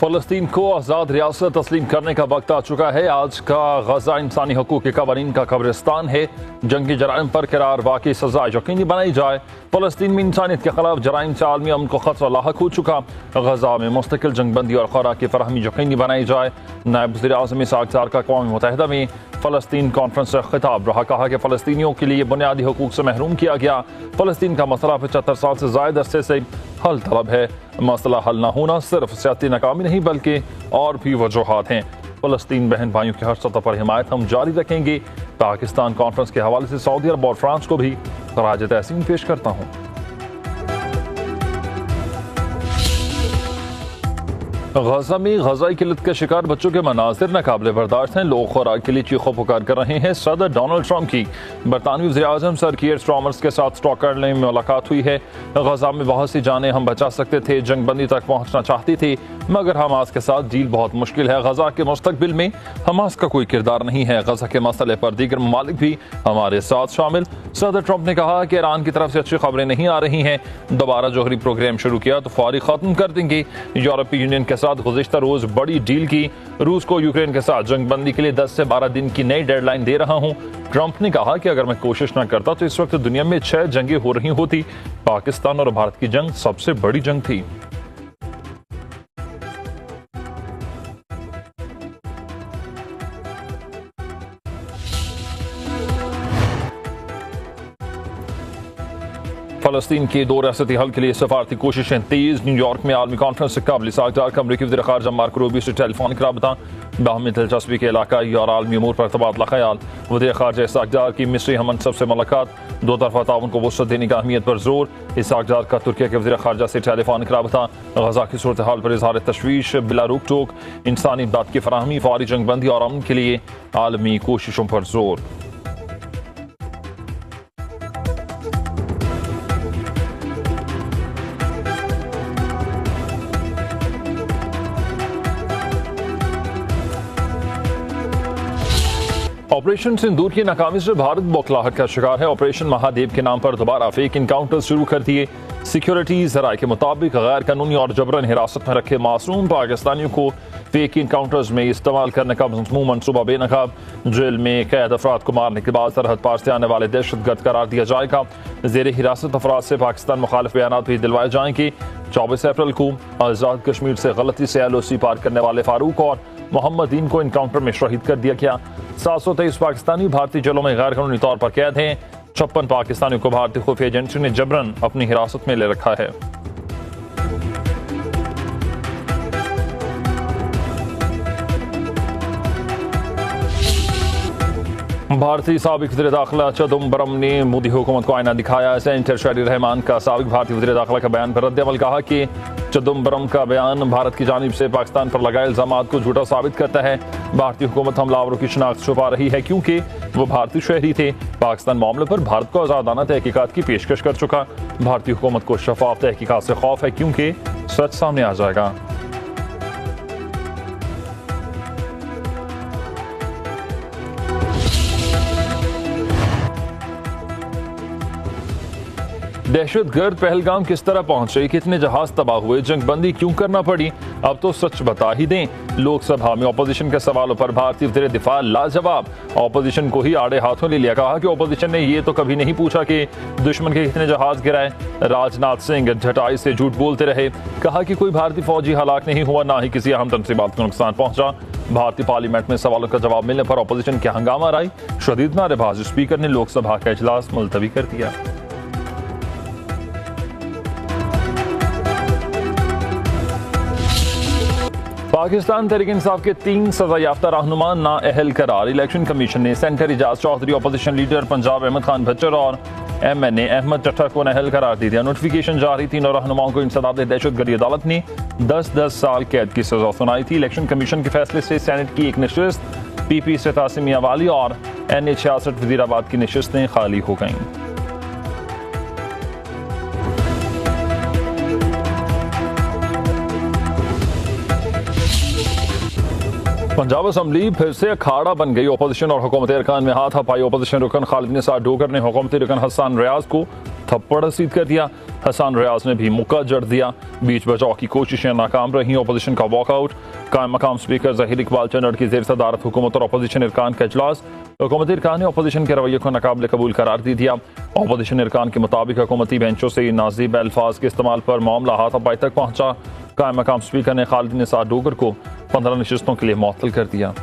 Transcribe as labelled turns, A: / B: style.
A: फ़लस्तीन को आज़ाद रियासत तस्लीम करने का वक्त आ चुका है। आज का गजा इंसानी हकूक़ के क़वानीन का कब्रिस्तान है। जंगी जराइम पर करार वाकई सज़ा यकीनी बनाई जाए। फ़लस्तीन में इंसानियत के खिलाफ जराइम से आलमी अमन को खतरा लाहक हो चुका। गजा में मुस्तकिल जंगबंदी और खुराक की फराहमी यकीनी बनाई जाए। नायब वज़ीर-ए-आज़म इसहाक़ डार का अक़वाम मुत्तहिदा में फ़लस्तीन कॉन्फ्रेंस से खिताब रहा। कहा कि फ़लस्तीनियों के लिए बुनियादी हकूक़ से महरूम किया गया। फ़लस्तीन का मसला 75 साल से ज़ायद अरसे से हल तलब है। मसला हल न होना सिर्फ सियासी नाकामी नहीं बल्कि और भी वजूहात हैं। फ़लस्तीन बहन भाइयों की हर सतह पर हिमायत हम जारी रखेंगे। पाकिस्तान कॉन्फ्रेंस के हवाले से सऊदी अरब और फ्रांस को भी खराज तहसीन पेश करता हूँ। गजा में गजाई किल्लत के शिकार बच्चों के मनाजिर नाकाबिले बर्दाश्त हैं। लोग खुराक के लिए चीखों पुकार कर रहे हैं। सदर डोनाल्ड ट्रंप की बरतानवी वज़ीर-ए-आज़म सर कीयर स्टारमर के साथ स्टॉकहोल्म में मुलाकात हुई है। गजा में बहुत सी जानें हम बचा सकते थे, जंगबंदी तक पहुँचना चाहती थी, मगर हमास के साथ डील बहुत मुश्किल है। गजा के मुस्तकबिल में हमास का कोई किरदार नहीं है। गजा के मसले पर दीगर ममालिक भी हमारे साथ शामिल। सदर ट्रंप ने कहा कि ईरान की तरफ से अच्छी खबरें नहीं आ रही हैं। दोबारा जोहरी प्रोग्राम शुरू किया तो फौरी ख़त्म कर देंगे। यूरोपीय यूनियन के साथ गुज़िश्ता रोज बड़ी डील की। रूस को यूक्रेन के साथ जंगबंदी के लिए 10 से 12 दिन की नई डेडलाइन दे रहा हूं। ट्रंप ने कहा कि अगर मैं कोशिश न करता तो इस वक्त दुनिया में 6 जंगें हो रही होती। पाकिस्तान और भारत की जंग सबसे बड़ी जंग थी। फ़लस्तीन के 2 रियासती हल के लिए सफारती कोशिशें तेज। न्यूयॉर्क में आलमी कॉन्फ्रेंस से कबल इसहाक़ डार का अमरीकी वज़ीर ख़ारजा मार्को रूबियो से टेलीफोनिक रबता। बाहमी दिलचस्पी के इलाकाई और आलमी अमूर पर तबादला ख़याल। वज़ीर ख़ारजा इसहाक़ डार की मिस्री हममनसब से मुलाकात। 2 तरफ़ा ताउन को वुसअत देने की अहमियत पर जोर। इसहाक़ डार का तुर्की के वज़ीर ख़ारजा से टेलीफोनिक रबता। गजा की सूरत हाल पर इज़हार तशवीश। बिला रोक टोक इंसानी इमदाद की फराहमी, फौरी जंगबंदी और अमन के लिए आलमी कोशिशों पर जोर। ऑपरेशन सिंदूर की नाकामी से भारत बौखलाहट का शिकार है। ऑपरेशन महादेव के नाम पर दोबारा फेक इनकाउंटर शुरू कर दिए। सिक्योरिटी ज़राए के मुताबिक गैर कानूनी और जबरन हिरासत में रखे मासूम पाकिस्तानियों को फेक इनकाउंटर्स में इस्तेमाल करने का मज़मूम मनसूबा बेनकाब। जेल में कैद अफराद को मारने के बाद सरहद पार से आने वाले दहशतगर्द करार दिया जाएगा। ज़ेर हिरासत अफराद से पाकिस्तान मुखालिफ बयान भी दिलवाए जाएंगे। 24 अप्रैल को आज़ाद कश्मीर से गलती से LOC पार करने वाले फारूक और मोहम्मदीन को इनकाउंटर में शहीद कर दिया गया। 723 पाकिस्तानी भारतीय जेलों में गैर कानूनी तौर पर कैद हैं। 56 पाकिस्तानियों को भारतीय खुफिया एजेंसी ने जबरन अपनी हिरासत में ले रखा है। भारतीय साबिक वज़ीर दाखिला चिदंबरम ने मोदी हुकूमत को आईना दिखाया। सेनेटर शहरी रहमान का साबिक भारतीय वज़ीर दाखिला का बयान पर रद्द-ए-अमल। कहा कि चिदंबरम का बयान भारत की जानिब से पाकिस्तान पर लगाए इल्ज़ामात को झूठा साबित करता है। भारतीय हुकूमत हमलावरों की शिनाख्त छुपा रही है क्योंकि वो भारतीय शहरी थे। पाकिस्तान मामले पर भारत को आज़ादाना तहकीकात की पेशकश कर चुका। भारतीय हुकूमत को शफाफ तहकीकात से खौफ है क्योंकि सच सामने आ जाएगा। दहशतगर्द पहलगाम किस तरह पहुंचे, कितने जहाज तबाह हुए, जंगबंदी क्यों करना पड़ी, अब तो सच बता ही दें। लोकसभा में ऑपोजिशन के सवालों पर भारतीय वज़ीर दिफा लाजवाब। ऑपोजिशन को ही आड़े हाथों ले लिया। कहा कि ऑपोजिशन ने ये तो कभी नहीं पूछा कि दुश्मन के कितने जहाज गिराए। राजनाथ सिंह ढटाई से झूठ बोलते रहे। कहा कि कोई भारतीय फौजी हलाक नहीं हुआ, ना ही किसी अहम तनसीबात को नुकसान पहुंचा। भारतीय पार्लियामेंट में सवालों का जवाब मिलने पर ऑपोजिशन के हंगामा आई। शदीद नारेबाज स्पीकर ने लोकसभा का इजलास मुलतवी कर दिया। पाकिस्तान तहरीक इंसाफ के 3 सजा याफ्ता रहनुमा नाअहल करार। इलेक्शन कमीशन ने senator Ejaz Chaudhry, opposition leader Punjab Ahmad Khan Bhachar और MNA अहमद चट्टा को नाअहल करार दे दिया। नोटिफिकेशन जारी। तीनों रहनुमाओं को इंसदाद दहशतगर्दी अदालत ने 10-10 साल कैद की सजा सुनाई थी। इलेक्शन कमीशन के फैसले से सेनेट की एक नशिस्त PP से तासिम मियांवाली और NA 66 वजीराबाद की नशिस्तें खाली हो गईं। पंजाब असम्बली फिर से अखाड़ा बन गई। अपोजिशन और हुकूमती अरकान में हाथापाई। अपोजिशन रुकन खालिद निसार डोगर ने हुकूमती रुकन हसन रियाज को थप्पड़ रसीद कर दिया। हसन रियाज ने भी मुक्का जड़ दिया। बीच बचाव की कोशिशें नाकाम रहीं। अपोजिशन का वॉकआउट। कायम मकाम स्पीकर ज़हीर इकबाल चन्नड़ की ज़ेर सदारत हुकूमत और अपोजिशन इरकान का इजलास। हुकूमती इरकान ने अपोजिशन के रवैये को नाकाबिल कबूल करार दे दिया। अपोजिशन इरकान के मुताबिक हुकूमती बेंचों से नाज़िब अल्फाज के इस्तेमाल पर मामला हाथापाई तक पहुंचा। कायम मकाम स्पीकर ने खालिद निसार डोगर को 15 नशिस्तों के लिए मुअत्तल कर दिया।